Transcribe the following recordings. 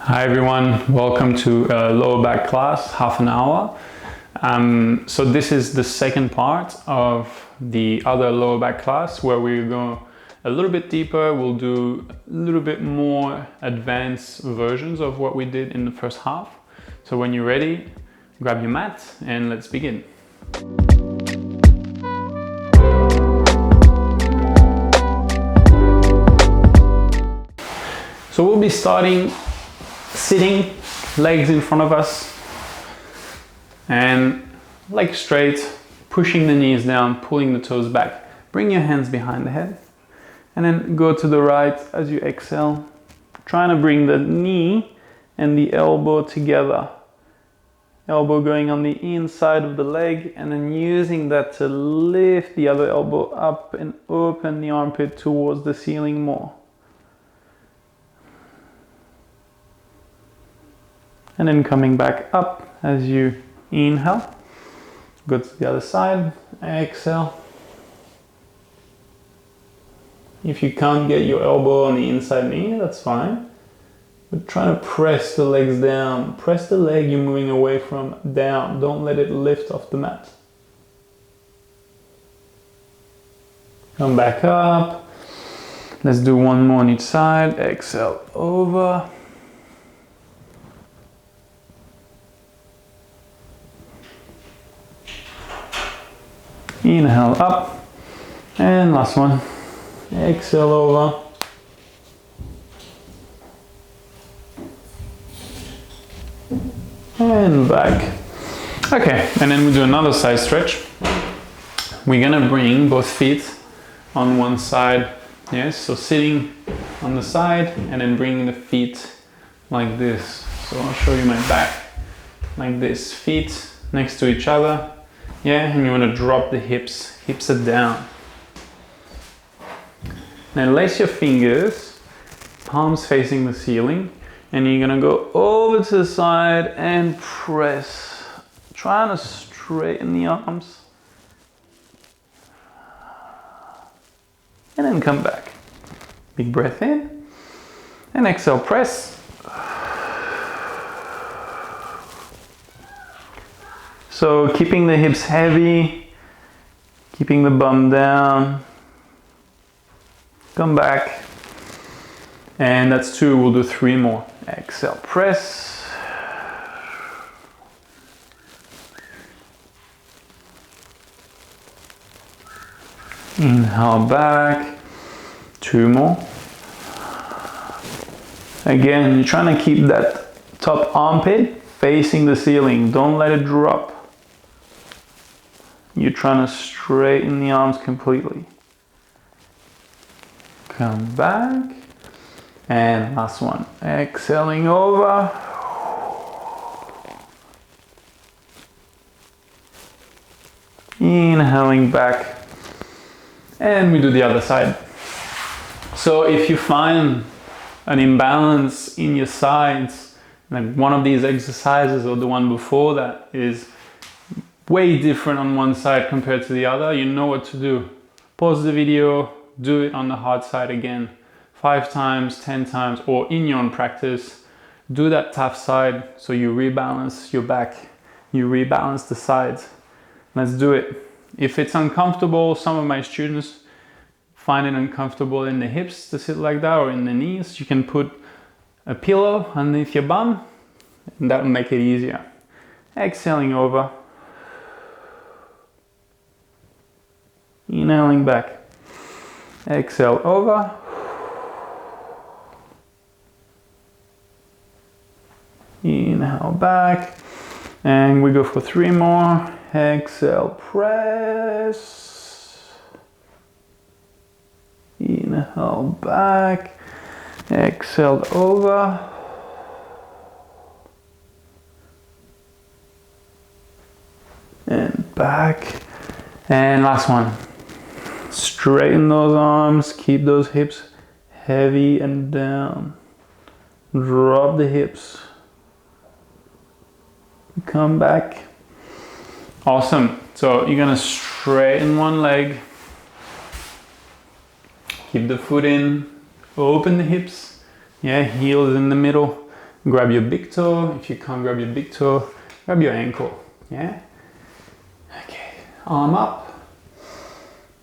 Hi everyone, welcome to a lower back class, half an hour. So this is the second part of the other lower back class where we go a little bit deeper. We'll do a little bit more advanced versions of what we did in the first half. So when you're ready, grab your mat and let's begin. So we'll be starting sitting, legs in front of us and legs straight, pushing the knees down, pulling the toes back. Bring your hands behind the head and then go to the right as you exhale, trying to bring the knee and the elbow together. Elbow going on the inside of the leg and then using that to lift the other elbow up and open the armpit towards the ceiling more. And then coming back up as you inhale. Go to the other side, exhale. If you can't get your elbow on the inside knee, that's fine. But try to press the legs down. Press the leg you're moving away from down. Don't let it lift off the mat. Come back up. Let's do one more on each side. Exhale over. Inhale up, and last one, exhale over, and back. Okay, and then we do another side stretch. We're gonna bring both feet on one side, yes, so sitting on the side and then bringing the feet like this. So I'll show you my back, like this, feet next to each other. Yeah, and you want to drop the hips are down. Now lace your fingers, palms facing the ceiling, and you're gonna go over to the side and press. Trying to straighten the arms. And then come back. Big breath in, and exhale, press. So keeping the hips heavy, keeping the bum down, come back, and that's two, we'll do three more. Exhale, press, inhale back, two more. Again, you're trying to keep that top armpit facing the ceiling, don't let it drop. You're trying to straighten the arms completely. Come back. And last one. Exhaling over. Inhaling back. And we do the other side. So if you find an imbalance in your sides, like one of these exercises or the one before that is way different on one side compared to the other, you know what to do. Pause the video, do it on the hard side again, 5 times, 10 times, or in your own practice. Do that tough side so you rebalance your back, you rebalance the sides. Let's do it. If it's uncomfortable, some of my students find it uncomfortable in the hips to sit like that or in the knees. You can put a pillow underneath your bum and that will make it easier. Exhaling over. Inhaling back, exhale over, inhale back, and we go for 3 more. Exhale, press, inhale back, exhale over, and back, and last one. Straighten those arms, keep those hips heavy and down. Drop the hips. Come back. Awesome. So you're gonna straighten one leg. Keep the foot in. Open the hips. Yeah, heels in the middle. grab your big toe. If you can't grab your big toe, grab your ankle. Yeah? Okay, arm up.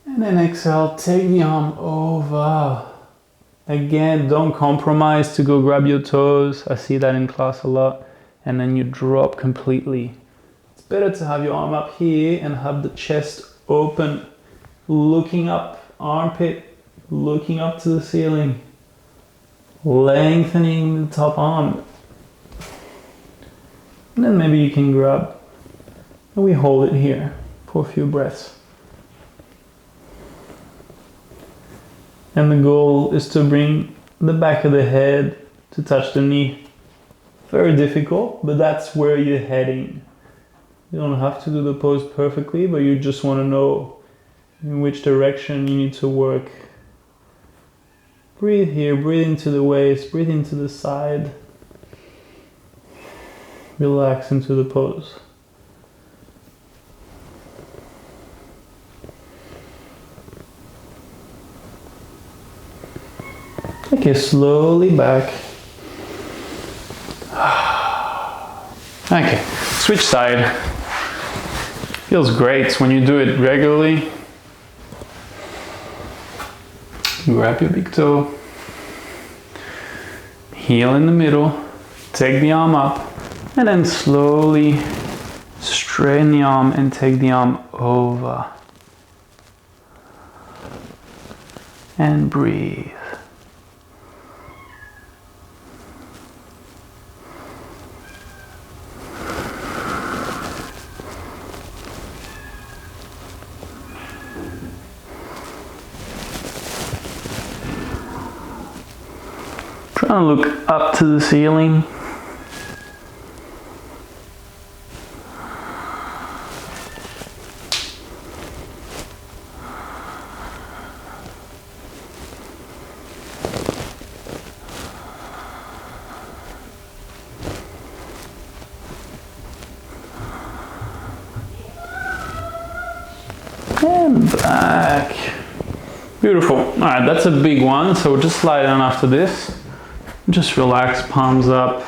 And then exhale, take the arm over. Again, don't compromise to go grab your toes. I see that in class a lot. And then you drop completely. It's better to have your arm up here and have the chest open, looking up, armpit, looking up to the ceiling. Lengthening the top arm. And then maybe you can grab, and we hold it here for a few breaths. And the goal is to bring the back of the head to touch the knee. Very difficult, but that's where you're heading. You don't have to do the pose perfectly, but you just want to know in which direction you need to work. Breathe here, breathe into the waist, breathe into the side. Relax into the pose. Okay, slowly back. Okay, switch side. Feels great when you do it regularly. Grab your big toe. Heel in the middle. Take the arm up. And then slowly straighten the arm and take the arm over. And breathe. Try to look up to the ceiling. And back. Beautiful. All right, that's a big one. So just lie down after this. Just relax, palms up.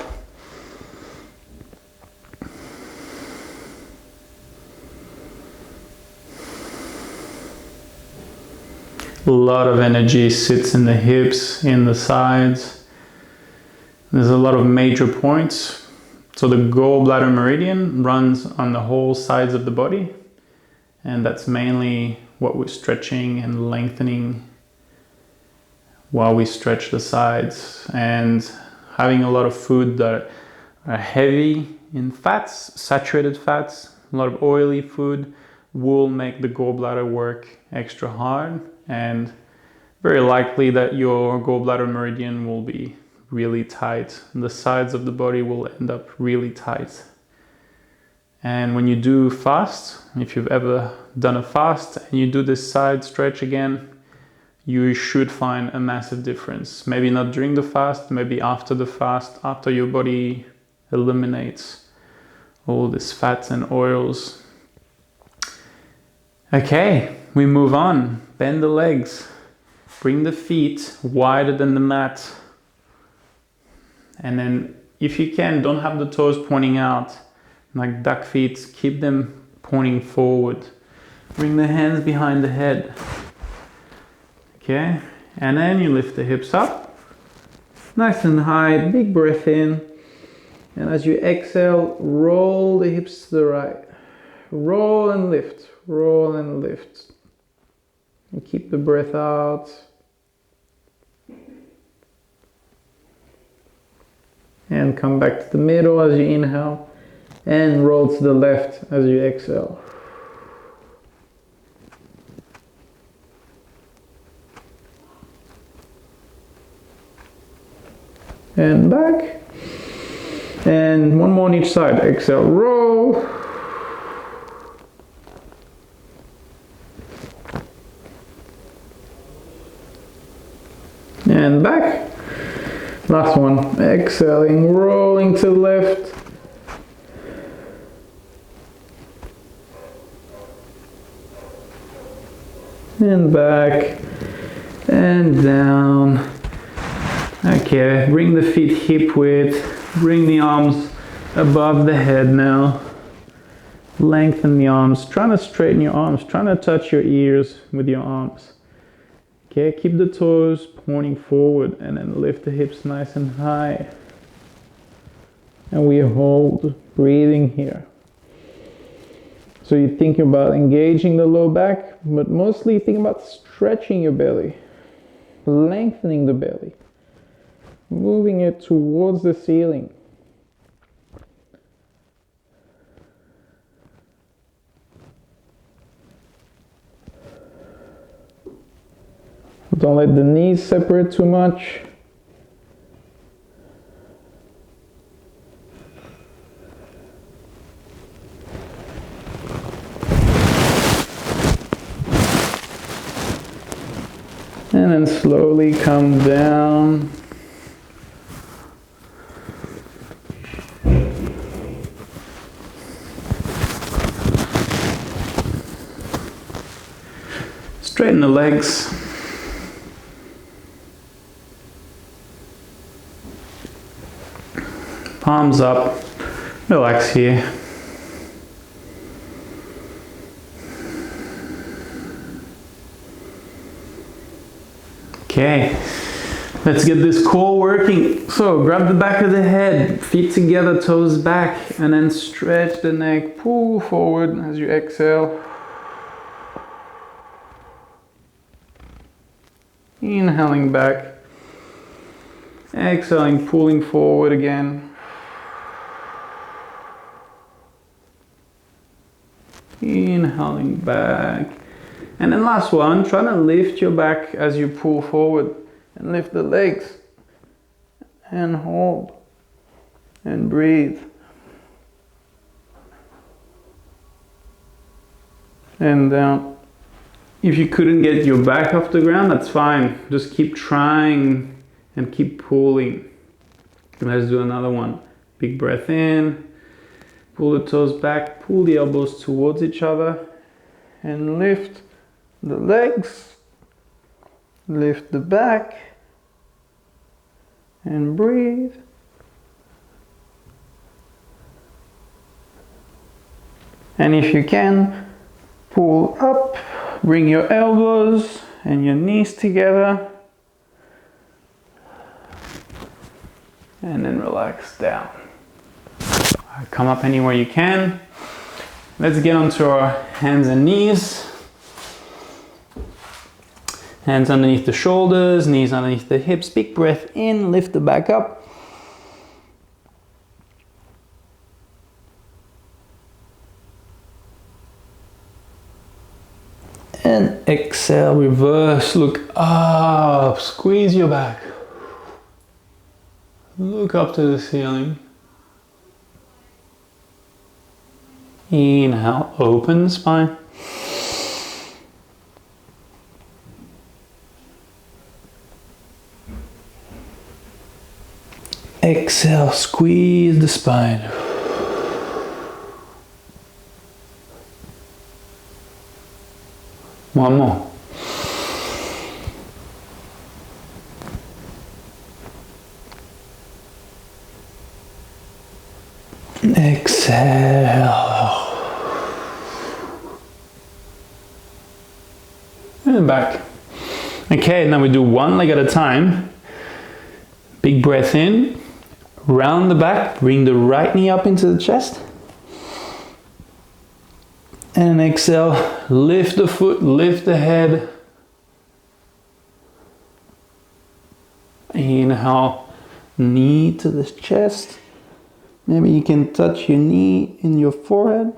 A lot of energy sits in the hips, in the sides. There's a lot of major points. So the gallbladder meridian runs on the whole sides of the body. And that's mainly what we're stretching and lengthening while we stretch the sides. And having a lot of food that are heavy in fats, saturated fats, a lot of oily food will make the gallbladder work extra hard, and very likely that your gallbladder meridian will be really tight and the sides of the body will end up really tight. And when you do fast, if you've ever done a fast and you do this side stretch again, you should find a massive difference. Maybe not during the fast, maybe after the fast, after your body eliminates all this fats and oils. Okay, we move on. Bend the legs. Bring the feet wider than the mat. And then if you can, don't have the toes pointing out. Like duck feet, keep them pointing forward. Bring the hands behind the head. Okay, and then you lift the hips up. Nice and high, big breath in. And as you exhale, roll the hips to the right. Roll and lift, roll and lift. And keep the breath out. And come back to the middle as you inhale. And roll to the left as you exhale. And back. And one more on each side. Exhale, roll. And back. Last one. Exhaling, rolling to the left. And back. And down. Okay, bring the feet hip width, bring the arms above the head now. Lengthen the arms, trying to straighten your arms, trying to touch your ears with your arms. Okay, keep the toes pointing forward and then lift the hips nice and high. And we hold, breathing here. So you think about engaging the low back, but mostly think about stretching your belly, lengthening the belly, moving it towards the ceiling. Don't let the knees separate too much. And then slowly come down. Straighten the legs. Palms up. Relax here. Okay, let's get this core working. So grab the back of the head, feet together, toes back, and then stretch the neck, pull forward as you exhale. Inhaling back, exhaling, pulling forward again. Inhaling back. And then last one, try to lift your back as you pull forward and lift the legs and hold and breathe. And down. If you couldn't get your back off the ground, that's fine. Just keep trying and keep pulling. Let's do another one. Big breath in, pull the toes back, pull the elbows towards each other and lift the legs, lift the back, and breathe. And if you can, pull up, bring your elbows and your knees together, and then relax down. Come up anywhere you can. Let's get onto our hands and knees. Hands underneath the shoulders, knees underneath the hips. Big breath in, lift the back up. And exhale, reverse, look up, squeeze your back. Look up to the ceiling. Inhale, open the spine. Exhale, squeeze the spine. One more. Exhale. And back. Okay, now we do one leg at a time. Big breath in. Round the back, bring the right knee up into the chest. And exhale, lift the foot, lift the head. Inhale, knee to the chest. Maybe you can touch your knee in your forehead.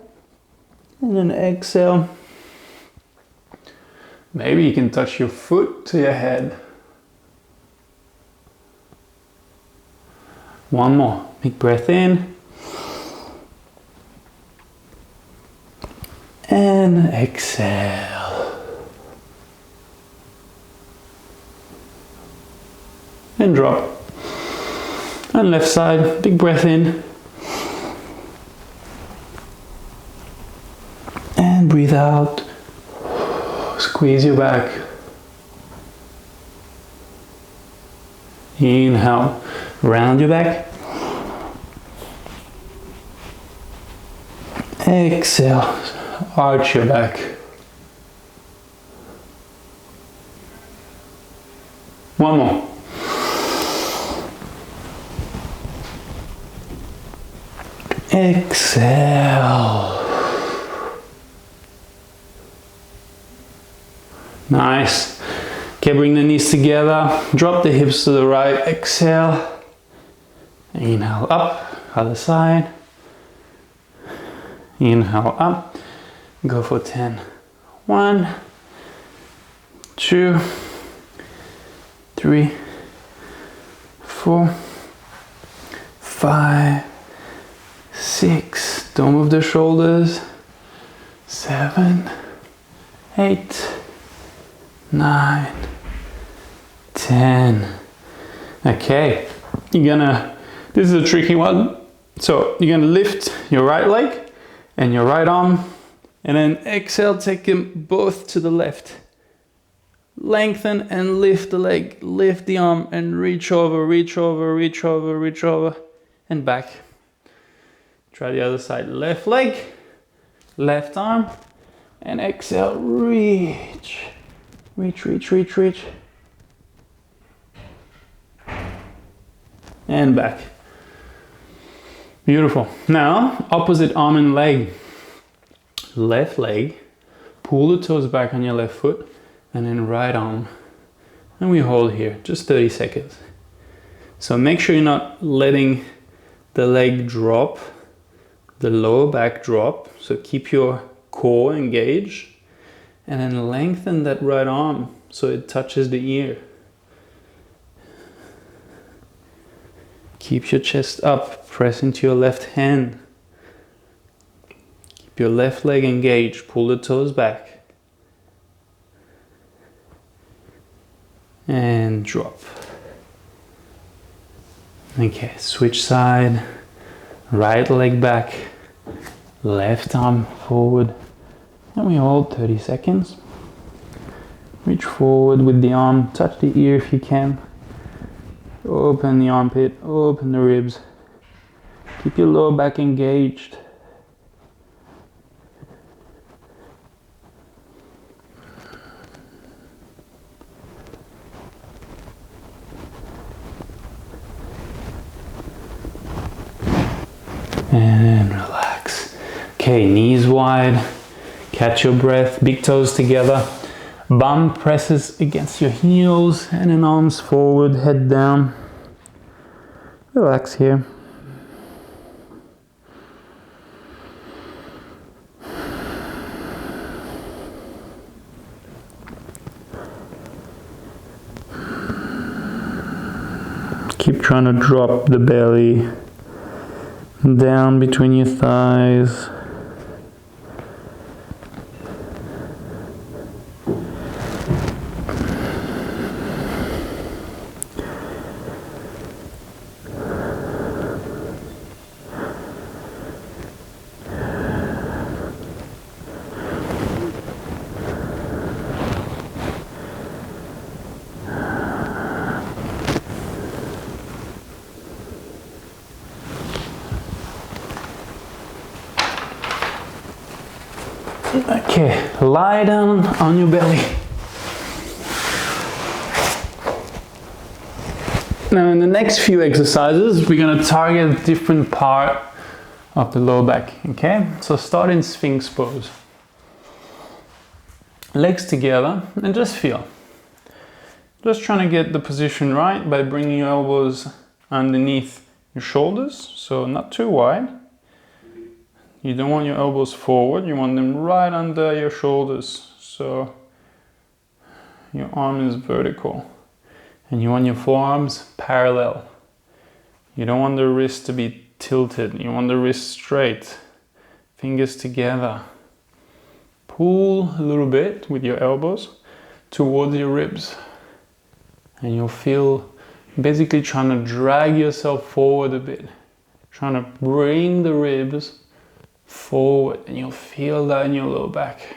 And then exhale. Maybe you can touch your foot to your head. One more. Big breath in. And exhale. And drop. And left side. Big breath in. And breathe out. Squeeze your back. Inhale, round your back. Exhale, arch your back. One more. Exhale. Nice. Okay, bring the knees together. Drop the hips to the right. Exhale. Inhale up. Other side. Inhale up. Go for 10. 1, 2, 3, 4, 5, 6. Don't move the shoulders. 7, 8, 9, 10. Okay, this is a tricky one. So you're gonna lift your right leg and your right arm, and then exhale, take them both to the left. Lengthen and lift the leg, lift the arm and reach over, reach over, reach over, reach over, and back. Try the other side. Left leg, left arm, and exhale, reach. Reach, reach, reach, reach. And back. Beautiful. Now, opposite arm and leg. Left leg, pull the toes back on your left foot, and then right arm. And we hold here, just 30 seconds. So make sure you're not letting the leg drop, the lower back drop. So keep your core engaged, and then lengthen that right arm so it touches the ear. Keep your chest up, press into your left hand. Keep your left leg engaged, pull the toes back. And drop. Okay, switch side. Right leg back, left arm forward. And we hold 30 seconds. Reach forward with the arm, touch the ear if you can. Open the armpit, open the ribs. Keep your lower back engaged. And relax. Okay, knees wide. Catch your breath, big toes together. Bum presses against your heels and then arms forward, head down. Relax here. Keep trying to drop the belly down between your thighs. Okay, lie down on your belly. Now in the next few exercises, we're going to target a different part of the lower back, okay? So start in Sphinx Pose. Legs together and just feel. Just trying to get the position right by bringing your elbows underneath your shoulders, so not too wide. You don't want your elbows forward, you want them right under your shoulders, so your arm is vertical. And you want your forearms parallel. You don't want the wrist to be tilted, you want the wrist straight. Fingers together. Pull a little bit with your elbows towards your ribs. And you'll feel basically trying to drag yourself forward a bit. Trying to bring the ribs forward, and you'll feel that in your lower back.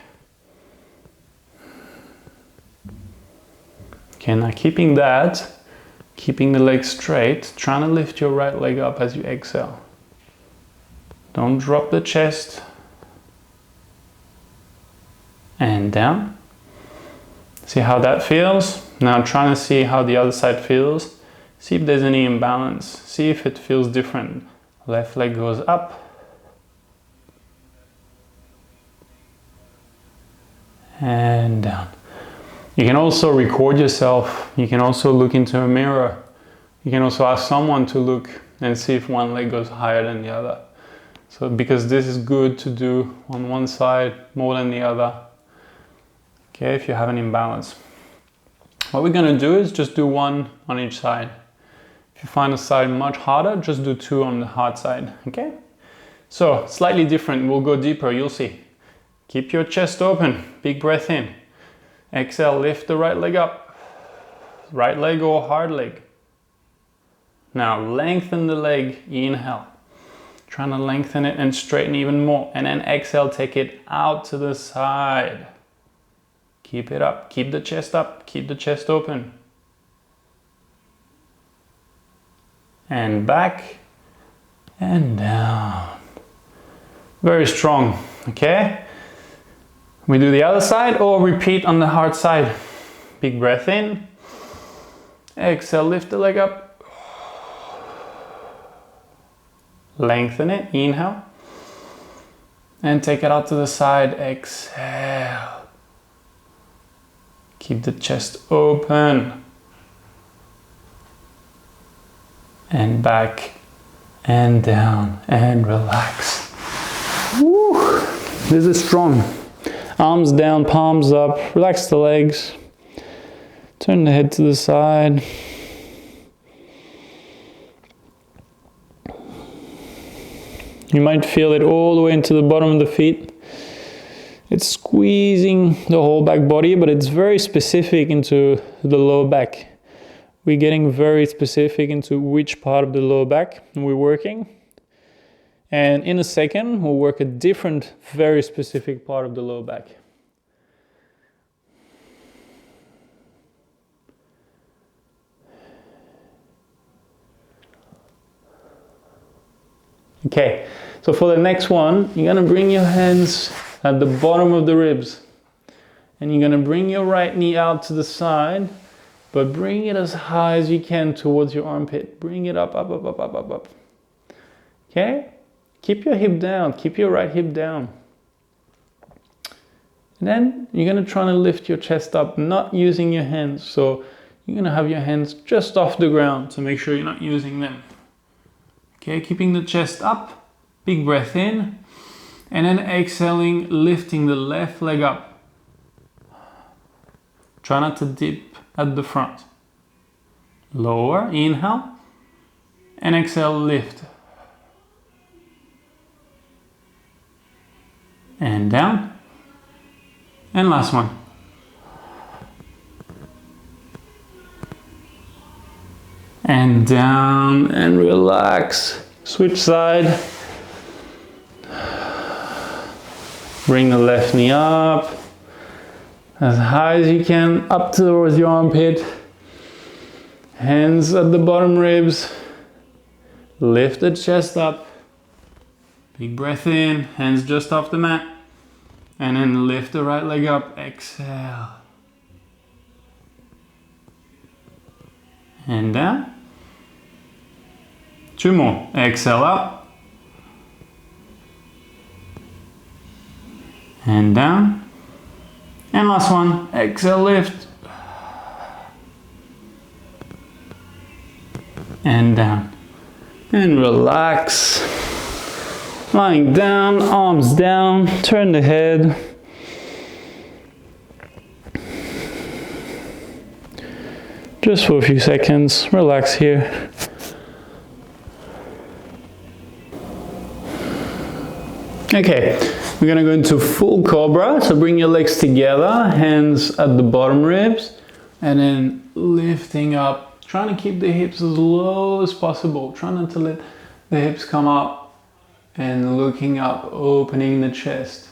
Okay, now keeping that, Keeping the leg straight, trying to lift your right leg up as you exhale. Don't drop the chest. And down. See how that feels? Now trying to see how the other side feels. See if there's any imbalance. See if it feels different. Left leg goes up. And down. You can also record yourself. You can also look into a mirror. You can also ask someone to look and see if one leg goes higher than the other. So because this is good to do on one side more than the other. Okay, if you have an imbalance. What we're going to do is just do one on each side. If you find a side much harder, just do two on the hard side. Okay? So slightly different. We'll go deeper. You'll see. Keep your chest open. Big breath in. Exhale, lift the right leg up. Right leg or hard leg. Now lengthen the leg. Inhale. Trying to lengthen it and straighten even more. And then exhale, take it out to the side. Keep it up. Keep the chest up. Keep the chest open. And back and down. Very strong. Okay? We do the other side or repeat on the hard side. Big breath in. Exhale, lift the leg up. Lengthen it. Inhale. And take it out to the side. Exhale. Keep the chest open. And back and down and relax. Woo. This is strong. Arms down, palms up. Relax the legs. Turn the head to the side. You might feel it all the way into the bottom of the feet. It's squeezing the whole back body, but it's very specific into the lower back. We're getting very specific into which part of the lower back we're working. And in a second, we'll work a different, very specific part of the lower back. Okay, so for the next one, you're gonna bring your hands at the bottom of the ribs. And you're gonna bring your right knee out to the side, but bring it as high as you can towards your armpit. Bring it up, up, up, up, up, up, up. Okay? Keep your hip down. Keep your right hip down. And then you're going to try to lift your chest up, not using your hands. So you're going to have your hands just off the ground to make sure you're not using them. Okay, keeping the chest up. Big breath in. And then exhaling, lifting the left leg up. Try not to dip at the front. Lower, inhale. And exhale, lift. And down. And last one. And down and relax. Switch side. Bring the left knee up. As high as you can, up towards your armpit. Hands at the bottom ribs. Lift the chest up. Big breath in, hands just off the mat. And then lift the right leg up, exhale. And down. Two more, exhale up. And down. And last one, exhale, lift. And down. And relax. Lying down, arms down, turn the head. Just for a few seconds, relax here. Okay, we're gonna go into full Cobra. So bring your legs together, hands at the bottom ribs, and then lifting up, trying to keep the hips as low as possible. Try not to let the hips come up. And looking up, opening the chest.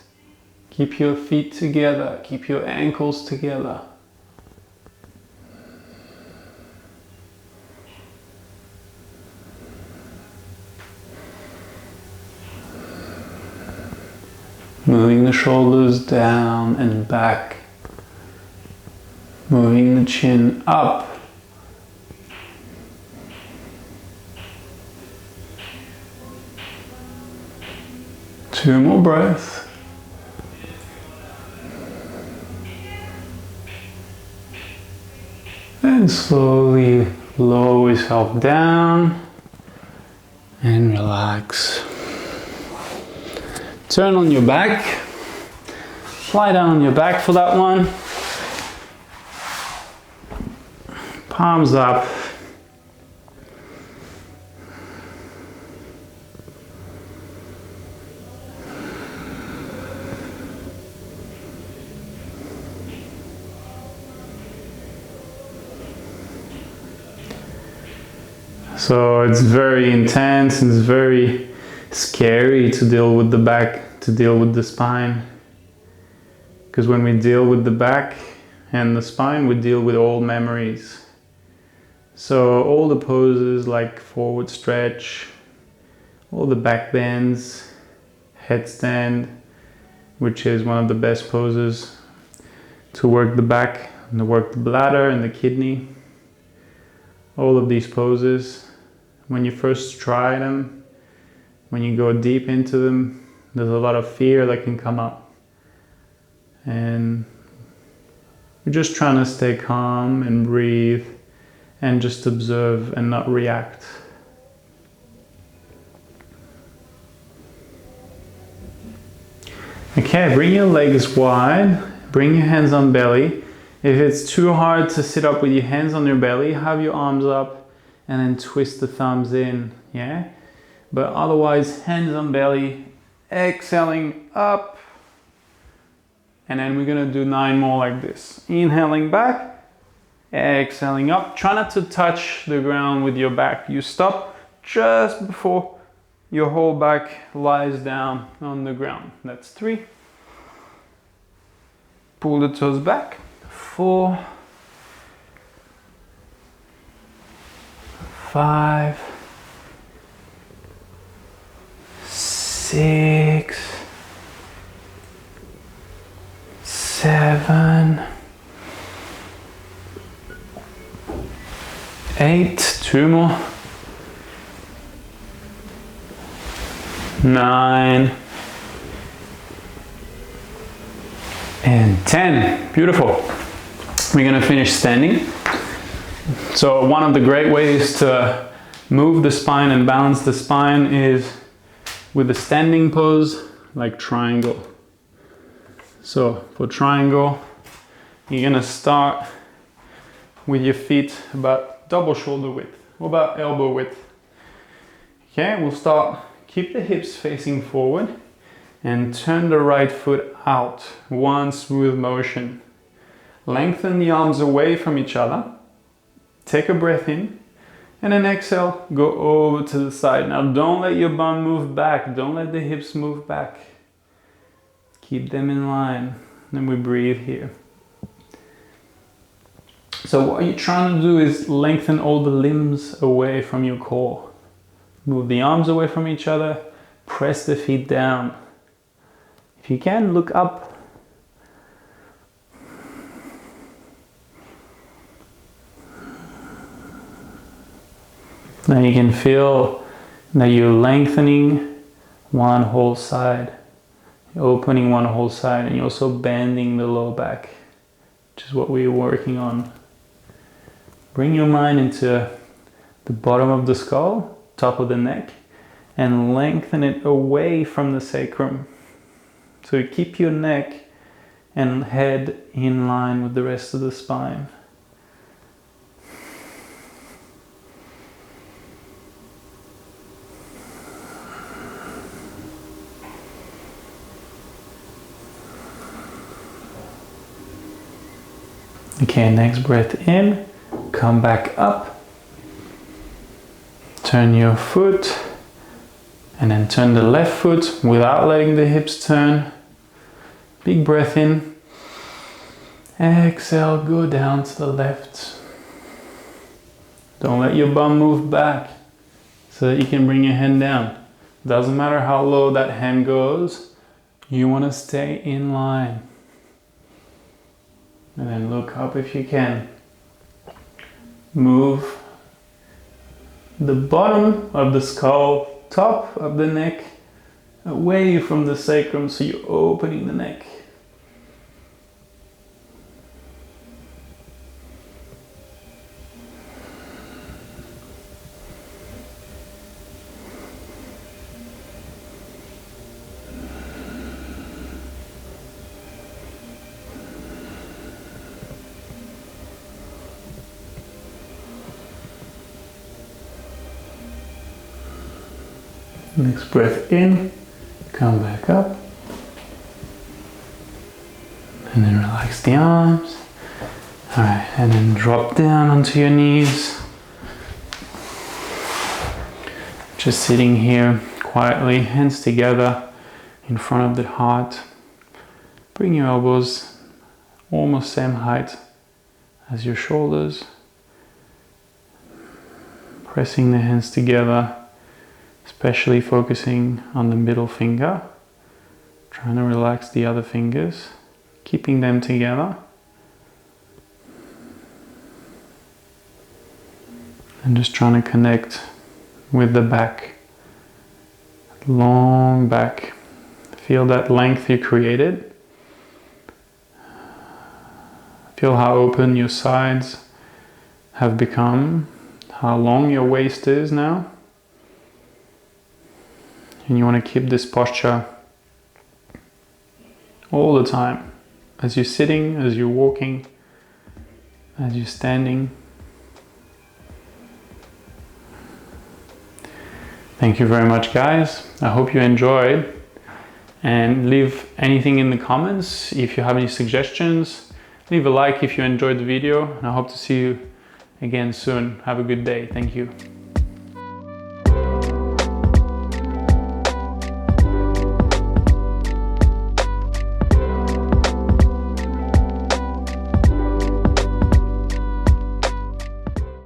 Keep your feet together, keep your ankles together. Moving the shoulders down and back. Moving the chin up. Two more breaths. And slowly lower yourself down and relax. Turn on your back. Lie down on your back for that one. Palms up. So it's very intense and it's very scary to deal with the back, to deal with the spine. Because when we deal with the back and the spine, we deal with all memories. So all the poses like forward stretch, all the back bends, headstand, which is one of the best poses to work the back and to work the bladder and the kidney. All of these poses, when you first try them, when you go deep into them, there's a lot of fear that can come up. And we're just trying to stay calm and breathe and just observe and not react. Okay, bring your legs wide, bring your hands on belly. If it's too hard to sit up with your hands on your belly, have your arms up and then twist the thumbs in, yeah? But otherwise, hands on belly, exhaling up. And then we're gonna do 9 more like this. Inhaling back, exhaling up. Try not to touch the ground with your back. You stop just before your whole back lies down on the ground. That's 3. Pull the toes back. 4, 5, 6, 7, 8, 2 more, 9, and 10. Beautiful. We're gonna finish standing. So one of the great ways to move the spine and balance the spine is with a standing pose, like triangle. So for triangle, you're gonna start with your feet about double shoulder width, or about elbow width. Okay, we'll start, keep the hips facing forward and turn the right foot out, one smooth motion. Lengthen the arms away from each other. Take a breath in and then exhale, go over to the side. Now don't let your bum move back. Don't let the hips move back. Keep them in line. Then we breathe here. So what you're trying to do is lengthen all the limbs away from your core. Move the arms away from each other. Press the feet down. If you can, look up. Now you can feel that you're lengthening one whole side, you're opening one whole side, and you're also bending the low back, which is what we're working on. Bring your mind into the bottom of the skull, top of the neck, and lengthen it away from the sacrum. So you keep your neck and head in line with the rest of the spine. Okay, next breath in, come back up, turn your foot, and then turn the left foot without letting the hips turn. Big breath in, exhale, go down to the left. Don't let your bum move back so that you can bring your hand down. Doesn't matter how low that hand goes, You want to stay in line. And then look up if you can. Move the bottom of the skull, top of the neck, away from the sacrum, so you're opening the neck. Next breath in, come back up, and then relax the arms. All right, and then drop down onto your knees. Just sitting here quietly, hands together in front of the heart. Bring your elbows almost same height as your shoulders. Pressing the hands together, especially focusing on the middle finger. Trying to relax the other fingers, keeping them together. And just trying to connect with the back. Long back. Feel that length you created. Feel how open your sides have become, how long your waist is now. And you want to keep this posture all the time, as you're sitting, as you're walking, as you're standing. Thank you very much, guys. I hope you enjoyed, and leave anything in the comments if you have any suggestions. Leave a like if you enjoyed the video, and I hope to see you again soon. Have a good day. Thank you.